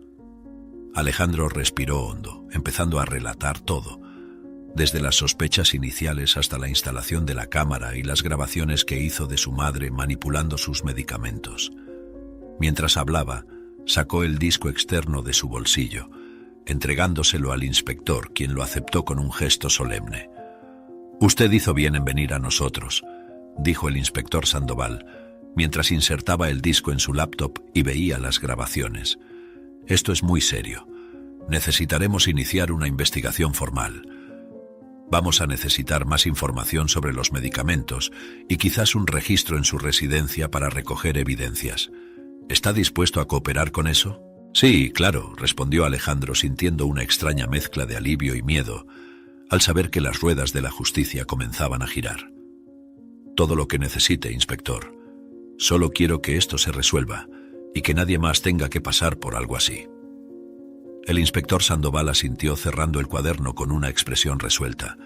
Alejandro respiró hondo, empezando a relatar todo, desde las sospechas iniciales hasta la instalación de la cámara y las grabaciones que hizo de su madre manipulando sus medicamentos. Mientras hablaba, sacó el disco externo de su bolsillo, entregándoselo al inspector, quien lo aceptó con un gesto solemne. «Usted hizo bien en venir a nosotros», dijo el inspector Sandoval, mientras insertaba el disco en su laptop y veía las grabaciones. «Esto es muy serio. Necesitaremos iniciar una investigación formal. Vamos a necesitar más información sobre los medicamentos y quizás un registro en su residencia para recoger evidencias. ¿Está dispuesto a cooperar con eso?» «Sí, claro», respondió Alejandro, sintiendo una extraña mezcla de alivio y miedo al saber que las ruedas de la justicia comenzaban a girar. «Todo lo que necesite, inspector. Solo quiero que esto se resuelva y que nadie más tenga que pasar por algo así». El inspector Sandoval asintió, cerrando el cuaderno con una expresión resuelta.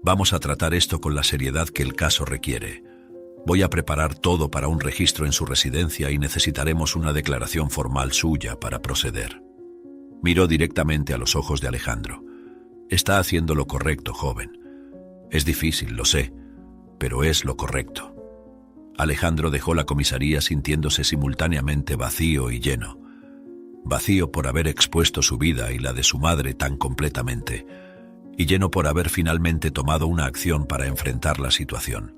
«Vamos a tratar esto con la seriedad que el caso requiere. Voy a preparar todo para un registro en su residencia y necesitaremos una declaración formal suya para proceder». Miró directamente a los ojos de Alejandro. «Está haciendo lo correcto, joven. Es difícil, lo sé, pero es lo correcto». Alejandro dejó la comisaría sintiéndose simultáneamente vacío y lleno. Vacío por haber expuesto su vida y la de su madre tan completamente, y lleno por haber finalmente tomado una acción para enfrentar la situación.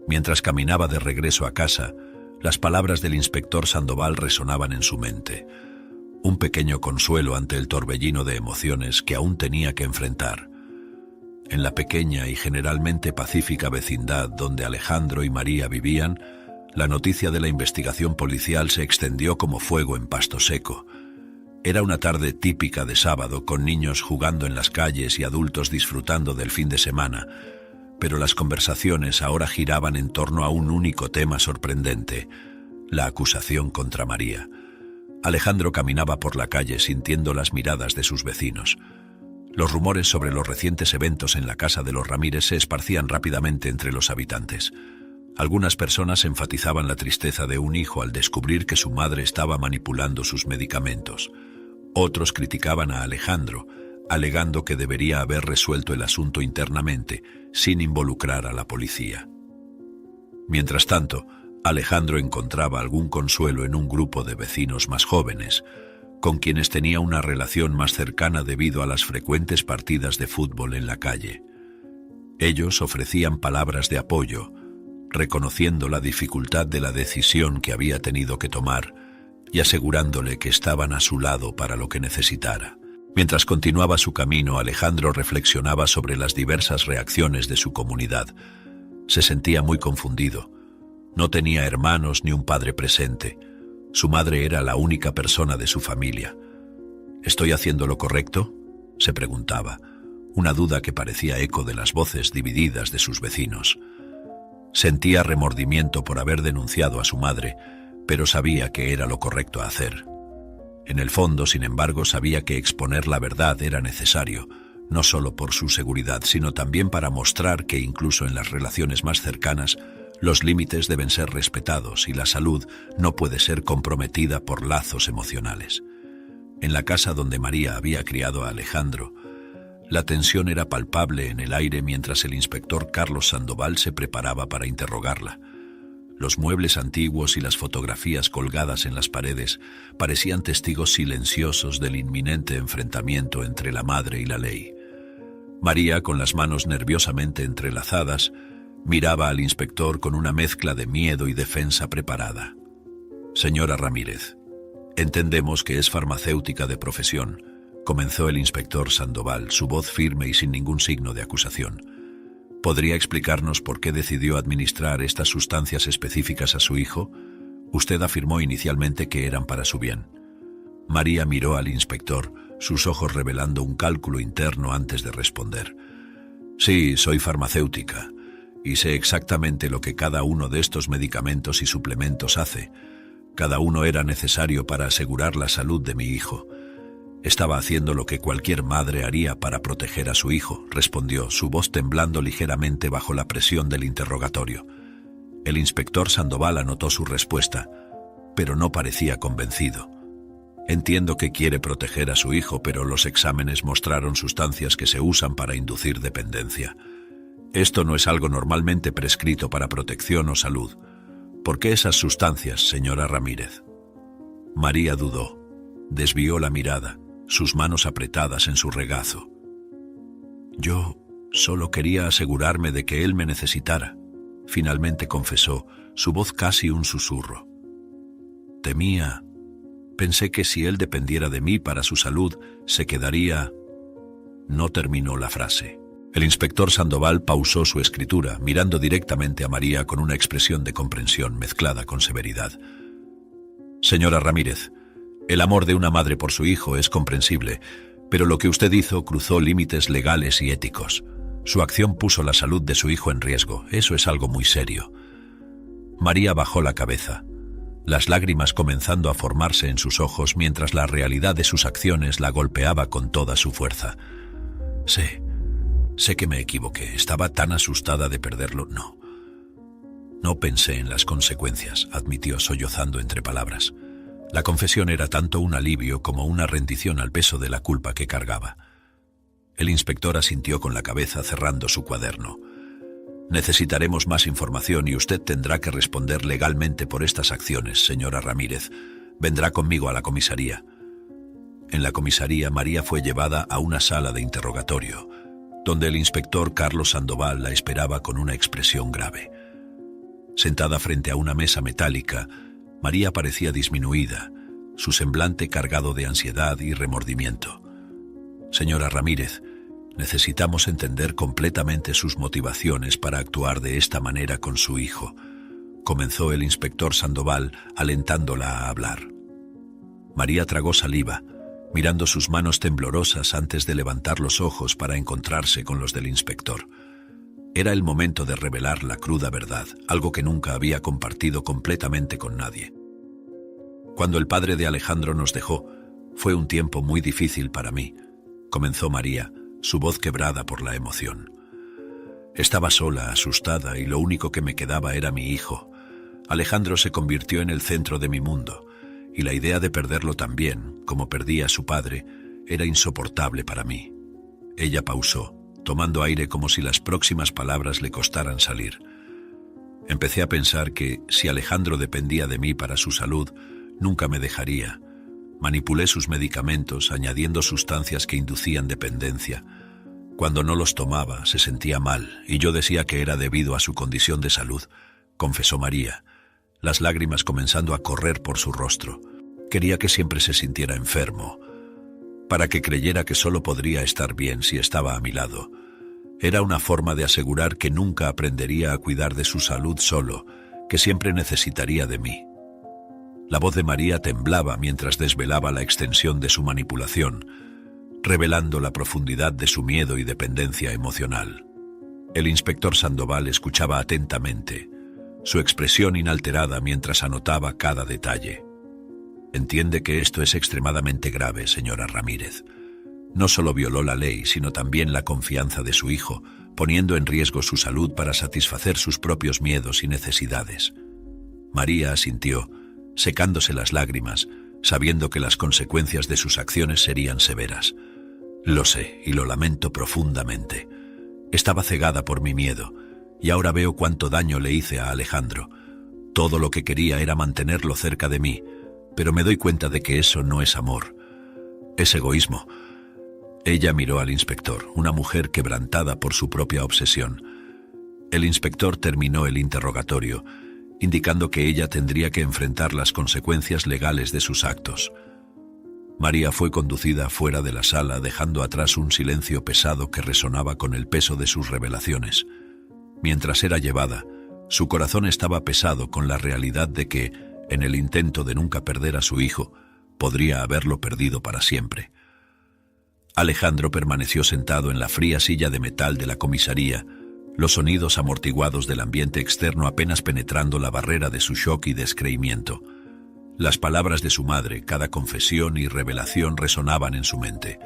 Mientras caminaba de regreso a casa, las palabras del inspector Sandoval resonaban en su mente. Un pequeño consuelo ante el torbellino de emociones que aún tenía que enfrentar. En la pequeña y generalmente pacífica vecindad donde Alejandro y María vivían, la noticia de la investigación policial se extendió como fuego en pasto seco. Era una tarde típica de sábado, con niños jugando en las calles y adultos disfrutando del fin de semana, pero las conversaciones ahora giraban en torno a un único tema sorprendente: la acusación contra María. Alejandro caminaba por la calle sintiendo las miradas de sus vecinos. Los rumores sobre los recientes eventos en la casa de los Ramírez se esparcían rápidamente entre los habitantes. Algunas personas enfatizaban la tristeza de un hijo al descubrir que su madre estaba manipulando sus medicamentos. Otros criticaban a Alejandro, alegando que debería haber resuelto el asunto internamente, sin involucrar a la policía. Mientras tanto, Alejandro encontraba algún consuelo en un grupo de vecinos más jóvenes, con quienes tenía una relación más cercana debido a las frecuentes partidas de fútbol en la calle. Ellos ofrecían palabras de apoyo, reconociendo la dificultad de la decisión que había tenido que tomar y asegurándole que estaban a su lado para lo que necesitara. Mientras continuaba su camino, Alejandro reflexionaba sobre las diversas reacciones de su comunidad. Se sentía muy confundido. No tenía hermanos ni un padre presente. Su madre era la única persona de su familia. ¿Estoy haciendo lo correcto?, se preguntaba, una duda que parecía eco de las voces divididas de sus vecinos. Sentía remordimiento por haber denunciado a su madre, pero sabía que era lo correcto a hacer. En el fondo, sin embargo, sabía que exponer la verdad era necesario, no solo por su seguridad, sino también para mostrar que incluso en las relaciones más cercanas, los límites deben ser respetados y la salud no puede ser comprometida por lazos emocionales. En la casa donde María había criado a Alejandro, la tensión era palpable en el aire mientras el inspector Carlos Sandoval se preparaba para interrogarla. Los muebles antiguos y las fotografías colgadas en las paredes parecían testigos silenciosos del inminente enfrentamiento entre la madre y la ley. María, con las manos nerviosamente entrelazadas, miraba al inspector con una mezcla de miedo y defensa preparada. «Señora Ramírez, entendemos que es farmacéutica de profesión», comenzó el inspector Sandoval, su voz firme y sin ningún signo de acusación. ¿Podría explicarnos por qué decidió administrar estas sustancias específicas a su hijo? Usted afirmó inicialmente que eran para su bien. María miró al inspector, sus ojos revelando un cálculo interno antes de responder. Sí, soy farmacéutica y sé exactamente lo que cada uno de estos medicamentos y suplementos hace. Cada uno era necesario para asegurar la salud de mi hijo. Estaba haciendo lo que cualquier madre haría para proteger a su hijo, respondió, su voz temblando ligeramente bajo la presión del interrogatorio. El inspector Sandoval anotó su respuesta, pero no parecía convencido. Entiendo que quiere proteger a su hijo, pero los exámenes mostraron sustancias que se usan para inducir dependencia. Esto no es algo normalmente prescrito para protección o salud. ¿Por qué esas sustancias, señora Ramírez? María dudó. Desvió la mirada, sus manos apretadas en su regazo. Yo solo quería asegurarme de que él me necesitara, finalmente confesó, su voz casi un susurro. Pensé que si él dependiera de mí para su salud, se quedaría... No terminó la frase. El inspector Sandoval pausó su escritura, mirando directamente a María con una expresión de comprensión mezclada con severidad. Señora Ramírez, el amor de una madre por su hijo es comprensible, pero lo que usted hizo cruzó límites legales y éticos. Su acción puso la salud de su hijo en riesgo. Eso es algo muy serio. María bajó la cabeza, las lágrimas comenzando a formarse en sus ojos mientras la realidad de sus acciones la golpeaba con toda su fuerza. Sé que me equivoqué. Estaba tan asustada de perderlo. No pensé en las consecuencias, admitió sollozando entre palabras. La confesión era tanto un alivio como una rendición al peso de la culpa que cargaba. El inspector asintió con la cabeza cerrando su cuaderno. Necesitaremos más información y usted tendrá que responder legalmente por estas acciones, señora Ramírez. Vendrá conmigo a la comisaría. En la comisaría, María fue llevada a una sala de interrogatorio, donde el inspector Carlos Sandoval la esperaba con una expresión grave. Sentada frente a una mesa metálica, María parecía disminuida, su semblante cargado de ansiedad y remordimiento. Señora Ramírez, necesitamos entender completamente sus motivaciones para actuar de esta manera con su hijo, comenzó el inspector Sandoval, alentándola a hablar. María tragó saliva, mirando sus manos temblorosas antes de levantar los ojos para encontrarse con los del inspector. Era el momento de revelar la cruda verdad, algo que nunca había compartido completamente con nadie. Cuando el padre de Alejandro nos dejó, fue un tiempo muy difícil para mí, comenzó María, su voz quebrada por la emoción. Estaba sola, asustada, y lo único que me quedaba era mi hijo. Alejandro se convirtió en el centro de mi mundo, y la idea de perderlo también, como perdí a su padre, era insoportable para mí. Ella pausó, tomando aire como si las próximas palabras le costaran salir. Empecé a pensar que, si Alejandro dependía de mí para su salud, nunca me dejaría. Manipulé sus medicamentos, añadiendo sustancias que inducían dependencia. Cuando no los tomaba, se sentía mal, y yo decía que era debido a su condición de salud, confesó María, las lágrimas comenzando a correr por su rostro. Quería que siempre se sintiera enfermo, para que creyera que solo podría estar bien si estaba a mi lado. Era una forma de asegurar que nunca aprendería a cuidar de su salud solo, que siempre necesitaría de mí. La voz de María temblaba mientras desvelaba la extensión de su manipulación, revelando la profundidad de su miedo y dependencia emocional. El inspector Sandoval escuchaba atentamente, su expresión inalterada mientras anotaba cada detalle. Entiende que esto es extremadamente grave, señora Ramírez. No solo violó la ley, sino también la confianza de su hijo, poniendo en riesgo su salud para satisfacer sus propios miedos y necesidades. María asintió, secándose las lágrimas, sabiendo que las consecuencias de sus acciones serían severas. Lo sé y lo lamento profundamente. Estaba cegada por mi miedo, y ahora veo cuánto daño le hice a Alejandro. Todo lo que quería era mantenerlo cerca de mí, pero me doy cuenta de que eso no es amor. Es egoísmo. Ella miró al inspector, una mujer quebrantada por su propia obsesión. El inspector terminó el interrogatorio, indicando que ella tendría que enfrentar las consecuencias legales de sus actos. María fue conducida fuera de la sala, dejando atrás un silencio pesado que resonaba con el peso de sus revelaciones. Mientras era llevada, su corazón estaba pesado con la realidad de que, en el intento de nunca perder a su hijo, podría haberlo perdido para siempre. Alejandro permaneció sentado en la fría silla de metal de la comisaría, los sonidos amortiguados del ambiente externo apenas penetrando la barrera de su shock y descreimiento. Las palabras de su madre, cada confesión y revelación resonaban en su mente.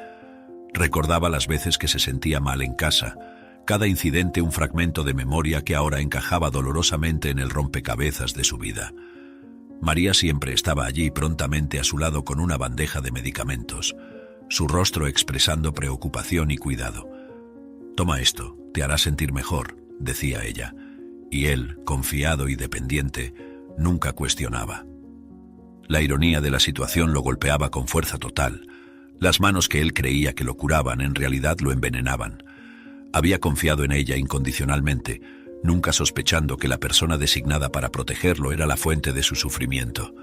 Recordaba las veces que se sentía mal en casa, cada incidente un fragmento de memoria que ahora encajaba dolorosamente en el rompecabezas de su vida. María siempre estaba allí prontamente a su lado con una bandeja de medicamentos, su rostro expresando preocupación y cuidado. «Toma esto, te hará sentir mejor», decía ella, y él, confiado y dependiente, nunca cuestionaba. La ironía de la situación lo golpeaba con fuerza total. Las manos que él creía que lo curaban en realidad lo envenenaban. Había confiado en ella incondicionalmente, nunca sospechando que la persona designada para protegerlo era la fuente de su sufrimiento.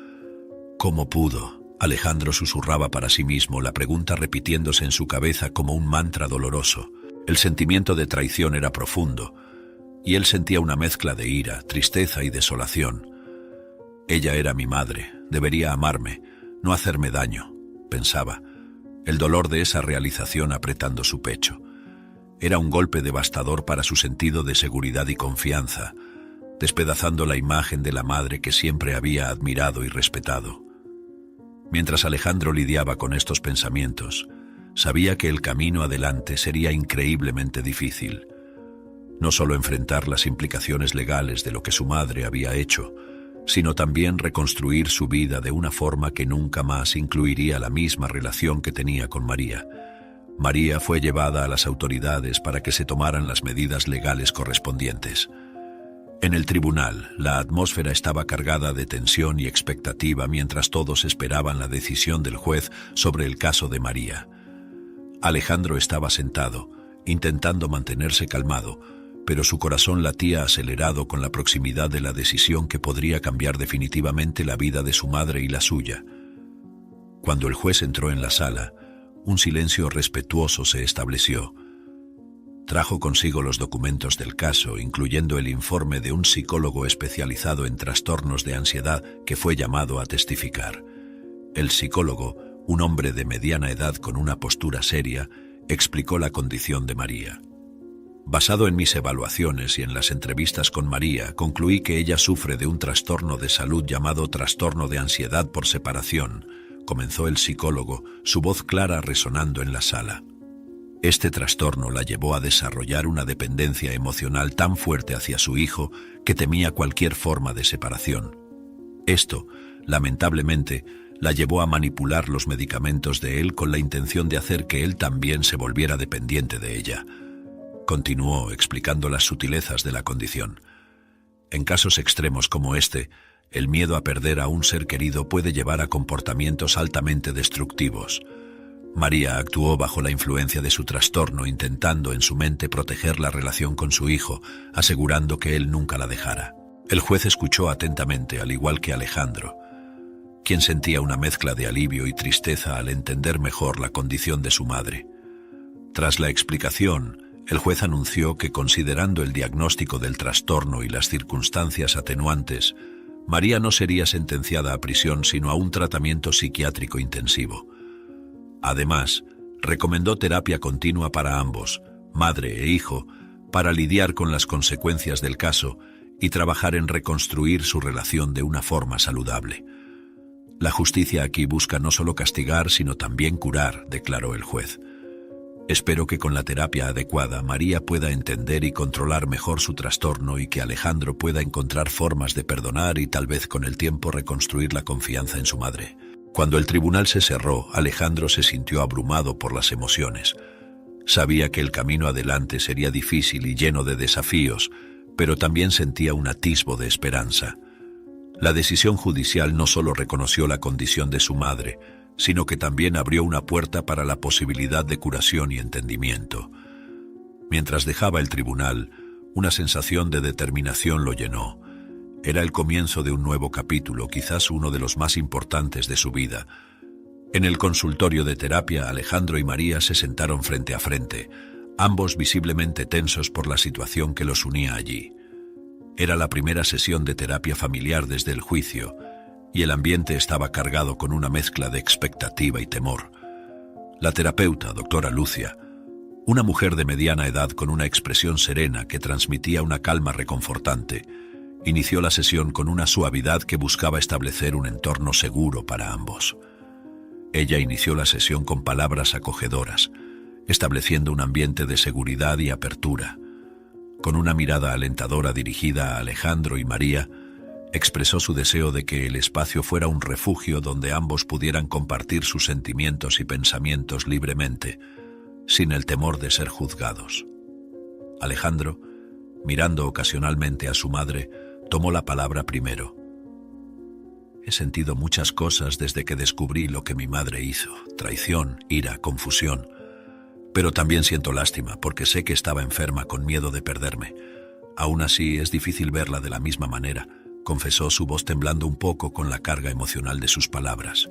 «¿Cómo pudo?», Alejandro susurraba para sí mismo, la pregunta repitiéndose en su cabeza como un mantra doloroso. El sentimiento de traición era profundo, y él sentía una mezcla de ira, tristeza y desolación. «Ella era mi madre, debería amarme, no hacerme daño», pensaba, el dolor de esa realización apretando su pecho. Era un golpe devastador para su sentido de seguridad y confianza, despedazando la imagen de la madre que siempre había admirado y respetado. Mientras Alejandro lidiaba con estos pensamientos, sabía que el camino adelante sería increíblemente difícil. No solo enfrentar las implicaciones legales de lo que su madre había hecho, sino también reconstruir su vida de una forma que nunca más incluiría la misma relación que tenía con María. María fue llevada a las autoridades para que se tomaran las medidas legales correspondientes. En el tribunal, la atmósfera estaba cargada de tensión y expectativa mientras todos esperaban la decisión del juez sobre el caso de María. Alejandro estaba sentado, intentando mantenerse calmado, pero su corazón latía acelerado con la proximidad de la decisión que podría cambiar definitivamente la vida de su madre y la suya. Cuando el juez entró en la sala, un silencio respetuoso se estableció. Trajo consigo los documentos del caso, incluyendo el informe de un psicólogo especializado en trastornos de ansiedad que fue llamado a testificar. El psicólogo, un hombre de mediana edad con una postura seria, explicó la condición de María. «Basado en mis evaluaciones y en las entrevistas con María, concluí que ella sufre de un trastorno de salud llamado trastorno de ansiedad por separación», comenzó el psicólogo, su voz clara resonando en la sala. Este trastorno la llevó a desarrollar una dependencia emocional tan fuerte hacia su hijo que temía cualquier forma de separación. Esto, lamentablemente, la llevó a manipular los medicamentos de él con la intención de hacer que él también se volviera dependiente de ella. Continuó explicando las sutilezas de la condición. En casos extremos como este, el miedo a perder a un ser querido puede llevar a comportamientos altamente destructivos. María actuó bajo la influencia de su trastorno, intentando en su mente proteger la relación con su hijo, asegurando que él nunca la dejara. El juez escuchó atentamente, al igual que Alejandro, quien sentía una mezcla de alivio y tristeza al entender mejor la condición de su madre. Tras la explicación, el juez anunció que, considerando el diagnóstico del trastorno y las circunstancias atenuantes, María no sería sentenciada a prisión sino a un tratamiento psiquiátrico intensivo. Además, recomendó terapia continua para ambos, madre e hijo, para lidiar con las consecuencias del caso y trabajar en reconstruir su relación de una forma saludable. La justicia aquí busca no solo castigar, sino también curar, declaró el juez. Espero que con la terapia adecuada María pueda entender y controlar mejor su trastorno y que Alejandro pueda encontrar formas de perdonar y tal vez con el tiempo reconstruir la confianza en su madre. Cuando el tribunal se cerró, Alejandro se sintió abrumado por las emociones. Sabía que el camino adelante sería difícil y lleno de desafíos, pero también sentía un atisbo de esperanza. La decisión judicial no solo reconoció la condición de su madre, sino que también abrió una puerta para la posibilidad de curación y entendimiento. Mientras dejaba el tribunal, una sensación de determinación lo llenó. Era el comienzo de un nuevo capítulo, quizás uno de los más importantes de su vida. En el consultorio de terapia, Alejandro y María se sentaron frente a frente, ambos visiblemente tensos por la situación que los unía allí. Era la primera sesión de terapia familiar desde el juicio, y el ambiente estaba cargado con una mezcla de expectativa y temor. La terapeuta, doctora Lucia, una mujer de mediana edad con una expresión serena que transmitía una calma reconfortante, inició la sesión con una suavidad que buscaba establecer un entorno seguro para ambos. Ella inició la sesión con palabras acogedoras, estableciendo un ambiente de seguridad y apertura. Con una mirada alentadora dirigida a Alejandro y María, expresó su deseo de que el espacio fuera un refugio donde ambos pudieran compartir sus sentimientos y pensamientos libremente, sin el temor de ser juzgados. Alejandro, mirando ocasionalmente a su madre, tomó la palabra primero. He sentido muchas cosas desde que descubrí lo que mi madre hizo: traición, ira, confusión. Pero también siento lástima porque sé que estaba enferma con miedo de perderme. Aún así, es difícil verla de la misma manera, confesó, su voz temblando un poco con la carga emocional de sus palabras.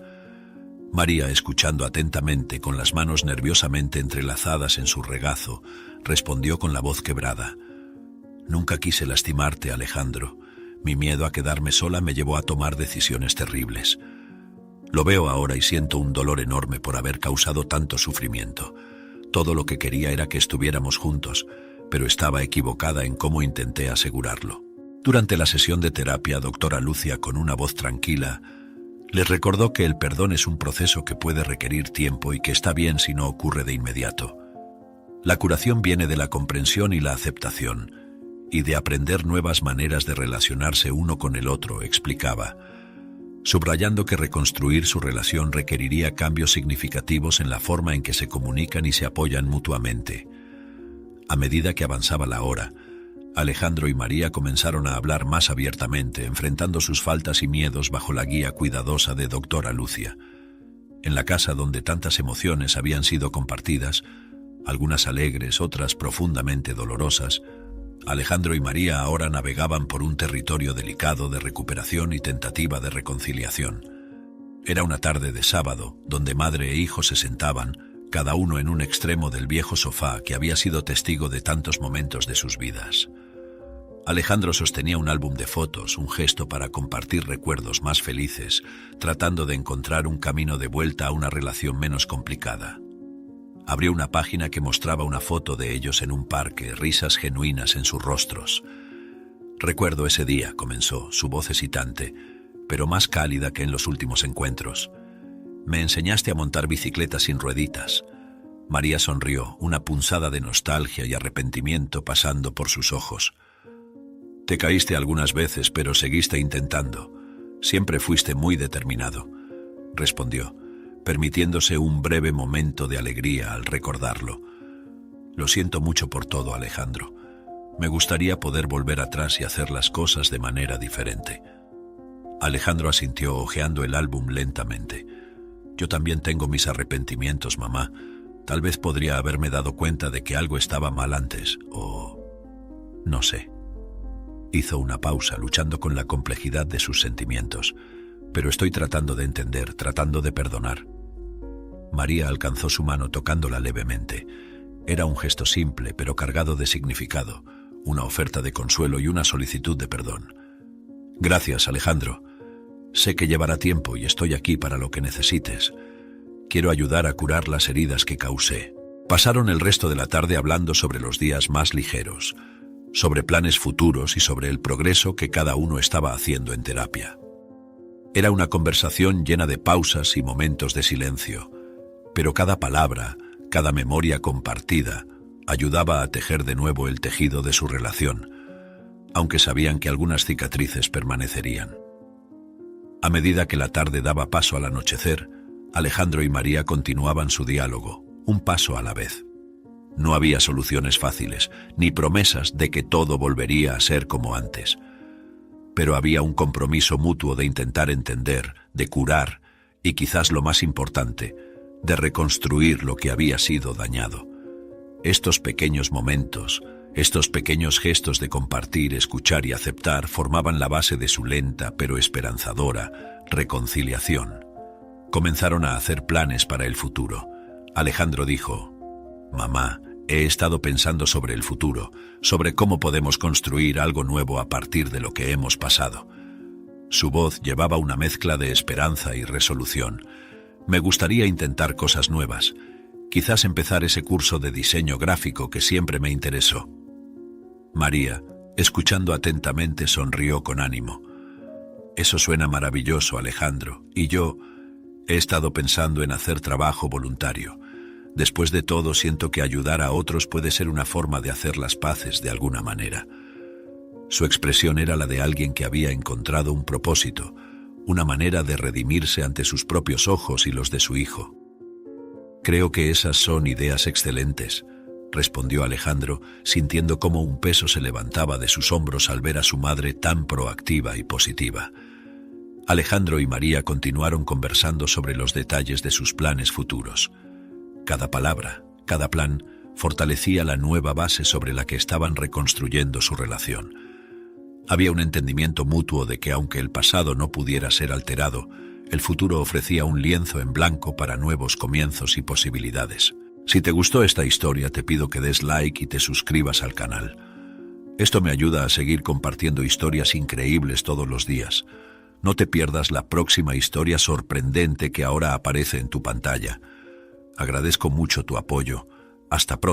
María, escuchando atentamente, con las manos nerviosamente entrelazadas en su regazo, respondió con la voz quebrada: Nunca quise lastimarte, Alejandro. Mi miedo a quedarme sola me llevó a tomar decisiones terribles. Lo veo ahora y siento un dolor enorme por haber causado tanto sufrimiento. Todo lo que quería era que estuviéramos juntos, pero estaba equivocada en cómo intenté asegurarlo. Durante la sesión de terapia, doctora Lucia, con una voz tranquila, les recordó que el perdón es un proceso que puede requerir tiempo y que está bien si no ocurre de inmediato. La curación viene de la comprensión y la aceptación, y de aprender nuevas maneras de relacionarse uno con el otro, explicaba, subrayando que reconstruir su relación requeriría cambios significativos en la forma en que se comunican y se apoyan mutuamente. A medida que avanzaba la hora, Alejandro y María comenzaron a hablar más abiertamente, enfrentando sus faltas y miedos bajo la guía cuidadosa de doctora Lucia. En la casa donde tantas emociones habían sido compartidas, algunas alegres, otras profundamente dolorosas, Alejandro y María ahora navegaban por un territorio delicado de recuperación y tentativa de reconciliación. Era una tarde de sábado, donde madre e hijo se sentaban, cada uno en un extremo del viejo sofá que había sido testigo de tantos momentos de sus vidas. Alejandro sostenía un álbum de fotos, un gesto para compartir recuerdos más felices, tratando de encontrar un camino de vuelta a una relación menos complicada. Abrió una página que mostraba una foto de ellos en un parque, risas genuinas en sus rostros. Recuerdo ese día, comenzó, su voz hesitante, pero más cálida que en los últimos encuentros. Me enseñaste a montar bicicleta sin rueditas. María sonrió, una punzada de nostalgia y arrepentimiento pasando por sus ojos. Te caíste algunas veces, pero seguiste intentando. Siempre fuiste muy determinado, respondió, permitiéndose un breve momento de alegría al recordarlo. Lo siento mucho por todo, Alejandro. Me gustaría poder volver atrás y hacer las cosas de manera diferente. Alejandro asintió, hojeando el álbum lentamente. Yo también tengo mis arrepentimientos, mamá. Tal vez podría haberme dado cuenta de que algo estaba mal antes, o... no sé. Hizo una pausa, luchando con la complejidad de sus sentimientos. Pero estoy tratando de entender, tratando de perdonar. María alcanzó su mano tocándola levemente. Era un gesto simple, pero cargado de significado, una oferta de consuelo y una solicitud de perdón. Gracias, Alejandro. Sé que llevará tiempo y estoy aquí para lo que necesites. Quiero ayudar a curar las heridas que causé. Pasaron el resto de la tarde hablando sobre los días más ligeros, sobre planes futuros y sobre el progreso que cada uno estaba haciendo en terapia. Era una conversación llena de pausas y momentos de silencio, pero cada palabra, cada memoria compartida, ayudaba a tejer de nuevo el tejido de su relación, aunque sabían que algunas cicatrices permanecerían. A medida que la tarde daba paso al anochecer, Alejandro y María continuaban su diálogo, un paso a la vez. No había soluciones fáciles, ni promesas de que todo volvería a ser como antes. Pero había un compromiso mutuo de intentar entender, de curar, y quizás lo más importante, de reconstruir lo que había sido dañado. Estos pequeños momentos, estos pequeños gestos de compartir, escuchar y aceptar formaban la base de su lenta pero esperanzadora reconciliación. Comenzaron a hacer planes para el futuro. Alejandro dijo: «Mamá, he estado pensando sobre el futuro, sobre cómo podemos construir algo nuevo a partir de lo que hemos pasado». Su voz llevaba una mezcla de esperanza y resolución. Me gustaría intentar cosas nuevas. Quizás empezar ese curso de diseño gráfico que siempre me interesó. María, escuchando atentamente, sonrió con ánimo. Eso suena maravilloso, Alejandro, y yo he estado pensando en hacer trabajo voluntario. Después de todo, siento que ayudar a otros puede ser una forma de hacer las paces de alguna manera. Su expresión era la de alguien que había encontrado un propósito, una manera de redimirse ante sus propios ojos y los de su hijo. Creo que esas son ideas excelentes, respondió Alejandro, sintiendo cómo un peso se levantaba de sus hombros al ver a su madre tan proactiva y positiva. Alejandro y María continuaron conversando sobre los detalles de sus planes futuros. Cada palabra, cada plan, fortalecía la nueva base sobre la que estaban reconstruyendo su relación. Había un entendimiento mutuo de que aunque el pasado no pudiera ser alterado, el futuro ofrecía un lienzo en blanco para nuevos comienzos y posibilidades. Si te gustó esta historia, te pido que des like y te suscribas al canal. Esto me ayuda a seguir compartiendo historias increíbles todos los días. No te pierdas la próxima historia sorprendente que ahora aparece en tu pantalla. Agradezco mucho tu apoyo. Hasta pronto.